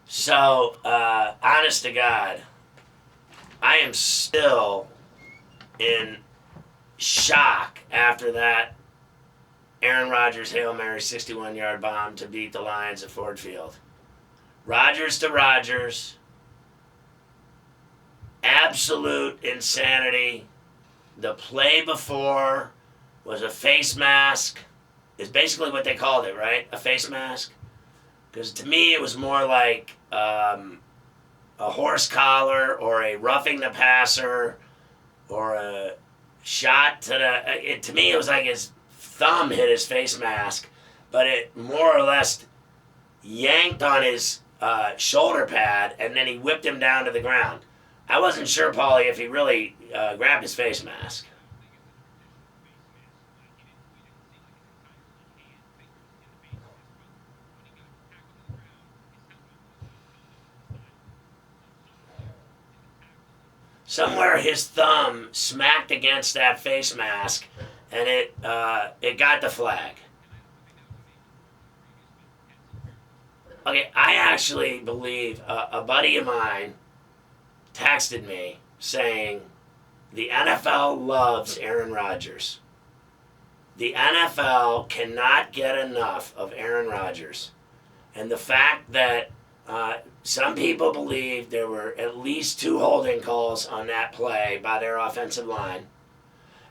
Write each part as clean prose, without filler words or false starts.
So, honest to God, I am still in shock after that Aaron Rodgers Hail Mary 61-yard bomb to beat the Lions at Ford Field. Rodgers to Rodgers, absolute insanity. The play before was a face mask, is basically what they called it, right? A face mask? Because to me, it was more like a horse collar or a roughing the passer or a shot to the. To me, it was like his thumb hit his face mask, but it more or less yanked on his shoulder pad, and then he whipped him down to the ground. I wasn't sure, Paulie, if he really grabbed his face mask. Somewhere his thumb smacked against that face mask, and it got the flag. Okay, I actually believe a buddy of mine texted me saying the NFL loves Aaron Rodgers. The NFL cannot get enough of Aaron Rodgers. And the fact that some people believe there were at least two holding calls on that play by their offensive line,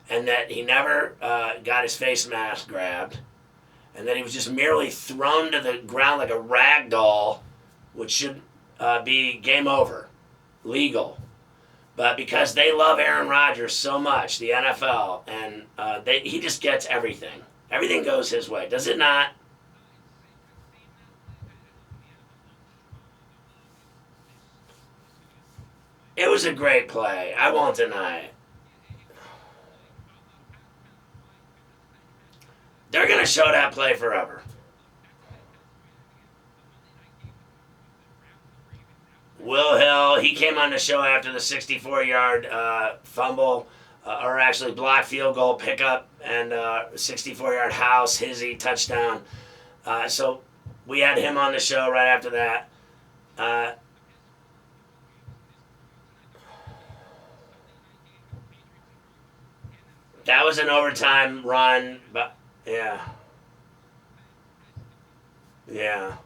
and that he never got his face mask grabbed, and that he was just merely thrown to the ground like a rag doll, which should be game over, legal. But because they love Aaron Rodgers so much, the NFL, and he just gets everything. Everything goes his way, does it not? It was a great play. I won't deny it. They're going to show that play forever. Will Hill, he came on the show after the 64-yard fumble, or actually blocked field goal pickup, and 64-yard house, hizzy, touchdown. So we had him on the show right after that. Uh, that was an overtime run, but yeah. Yeah.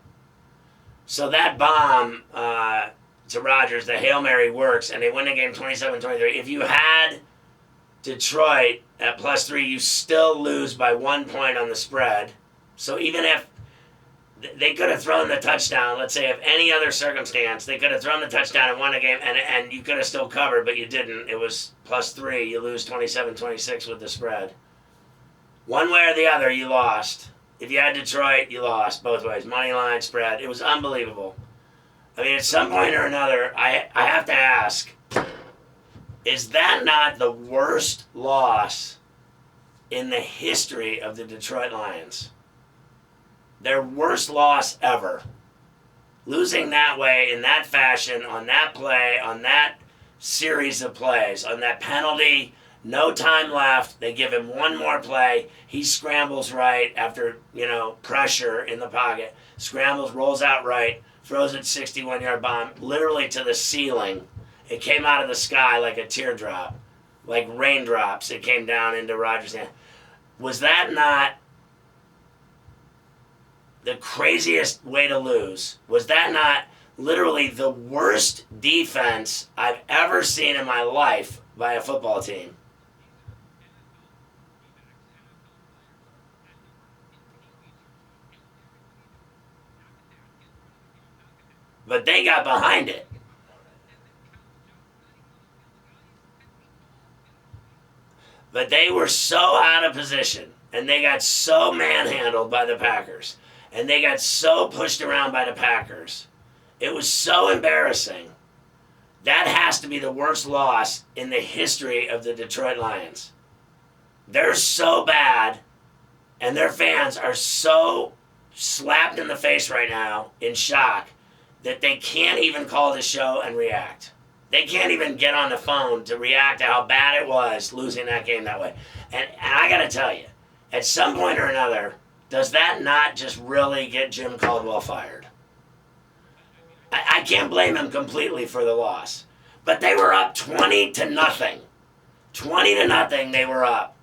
So that bomb to Rodgers, the Hail Mary works, and they win the game 27-23. If you had Detroit at +3, you still lose by 1 point on the spread. So even if they could have thrown the touchdown, let's say if any other circumstance, they could have thrown the touchdown and won the game, and you could have still covered, but you didn't. It was +3. You lose 27-26 with the spread. One way or the other, you lost. If you had Detroit, you lost both ways. Money line, spread. It was unbelievable. I mean, at some point or another, I have to ask, is that not the worst loss in the history of the Detroit Lions? Their worst loss ever. Losing that way, in that fashion, on that play, on that series of plays, on that penalty, no time left. They give him one more play. He scrambles right after, pressure in the pocket. Scrambles, rolls out right, throws it 61-yard bomb, literally to the ceiling. It came out of the sky like a teardrop, like raindrops. It came down into Rodgers' hand. Was that not the craziest way to lose? Was that not literally the worst defense I've ever seen in my life by a football team? But they got behind it. But they were so out of position, and they got so manhandled by the Packers, and they got so pushed around by the Packers. It was so embarrassing. That has to be the worst loss in the history of the Detroit Lions. They're so bad, and their fans are so slapped in the face right now in shock that they can't even call the show and react. They can't even get on the phone to react to how bad it was losing that game that way. And I got to tell you, at some point or another, does that not just really get Jim Caldwell fired? I can't blame him completely for the loss. But they were up 20-0. 20-0 they were up.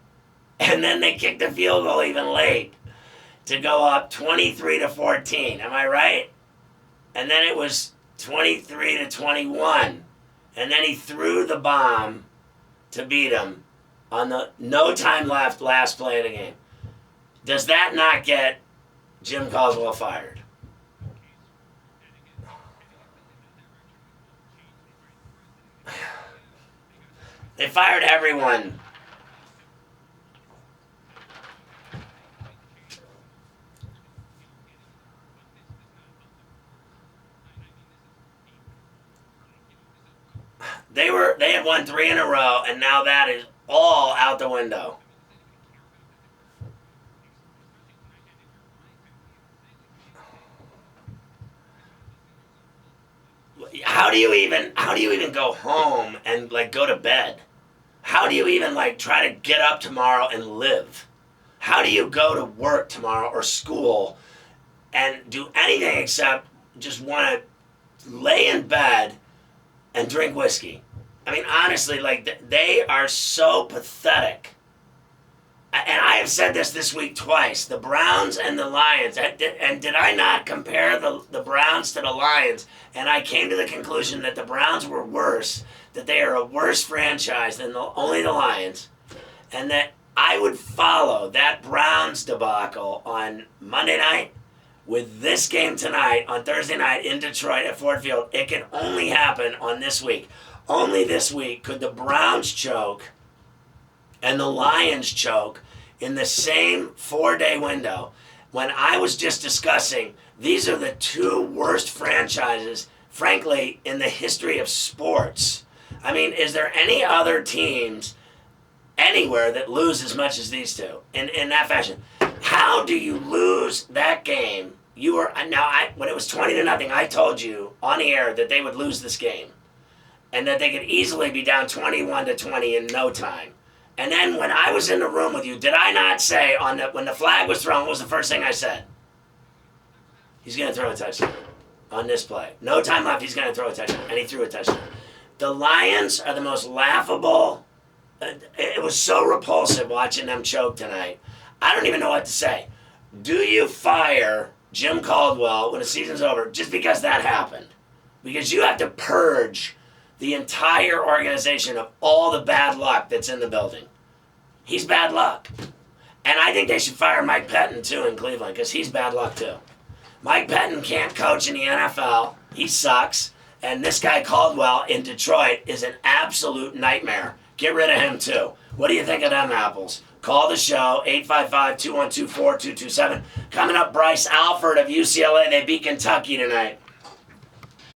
And then they kicked the field goal even late to go up 23-14. Am I right? And then it was 23-21. And then he threw the bomb to beat him on the no time left last play of the game. Does that not get Jim Caldwell fired? They fired everyone. They had won 3 in a row, and now that is all out the window. How do you even go home and like go to bed? How do you even like try to get up tomorrow and live? How do you go to work tomorrow or school and do anything except just want to lay in bed and drink whiskey? I mean, honestly, like they are so pathetic. And I have said this week twice. The Browns and the Lions. And did I not compare the Browns to the Lions? And I came to the conclusion that the Browns were worse, that they are a worse franchise than only the Lions, and that I would follow that Browns debacle on Monday night with this game tonight on Thursday night in Detroit at Ford Field. It can only happen on this week. Only this week could the Browns choke and the Lions choke in the same 4-day window when I was just discussing these are the 2 worst franchises, frankly, in the history of sports. I mean, is there any other teams anywhere that lose as much as these two in that fashion? How do you lose that game? When it was 20-0, I told you on the air that they would lose this game and that they could easily be down 21-20 in no time. And then when I was in the room with you, did I not say when the flag was thrown, what was the first thing I said? He's going to throw a touchdown on this play. No time left, he's going to throw a touchdown. And he threw a touchdown. The Lions are the most laughable. It was so repulsive watching them choke tonight. I don't even know what to say. Do you fire Jim Caldwell when the season's over just because that happened? Because you have to purge the entire organization of all the bad luck that's in the building. He's bad luck. And I think they should fire Mike Pettin too in Cleveland because he's bad luck too. Mike Pettin can't coach in the NFL. He sucks. And this guy Caldwell in Detroit is an absolute nightmare. Get rid of him too. What do you think of them apples? Call the show, 855-212-4227. Coming up, Bryce Alford of UCLA. They beat Kentucky tonight.